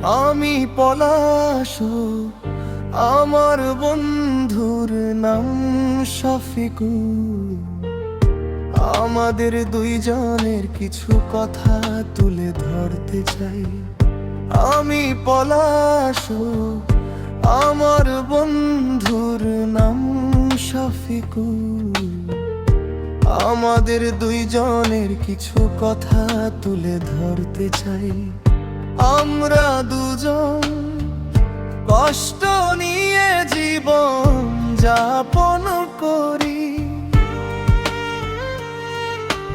আমি পলাশ, আমার বন্ধুর নাম শফিকুল। আমাদের দুইজনের কিছু কথা তুলে ধরতে চাই। আমি পলাশ, আমার বন্ধুর নাম শফিকুল। আমাদের দুইজনের কিছু কথা তুলে ধরতে চাই। আমরা দুজন কষ্ট নিয়ে জীবন যাপন করি।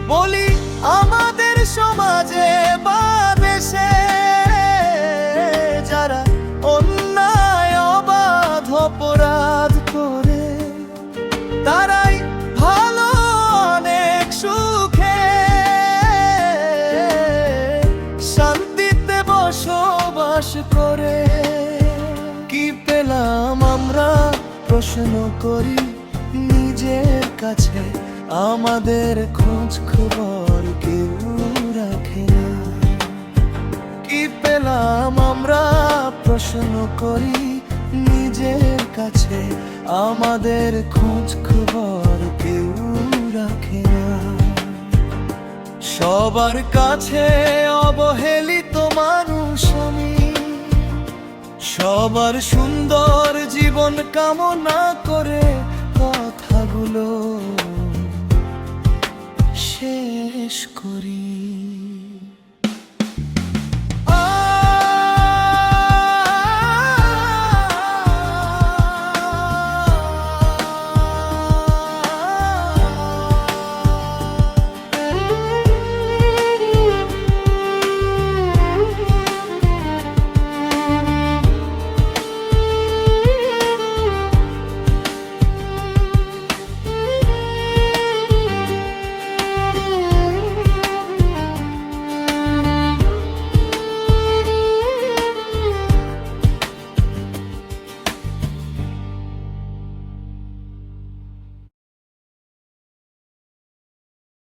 বলি আমাদের সমাজে বা দেশে যারা অন্যায় অবাধ অপরাধ করে, তারাই ভালো অনেক সুখে শান্তিতে বসবাস করে। কি পেলাম আমরা প্রশ্ন করি নিজের কাছে, আমাদের খোঁজ খবর কেউ রাখে না। কি পেলাম আমরা প্রশ্ন করি নিজের কাছে, আমাদের খোঁজ খবর কেউ রাখে না। সবার কাছে অবহেলিত মানুষ আমি, সবার সুন্দর জীবন কামনা করে কথাগুলো শেষ করি।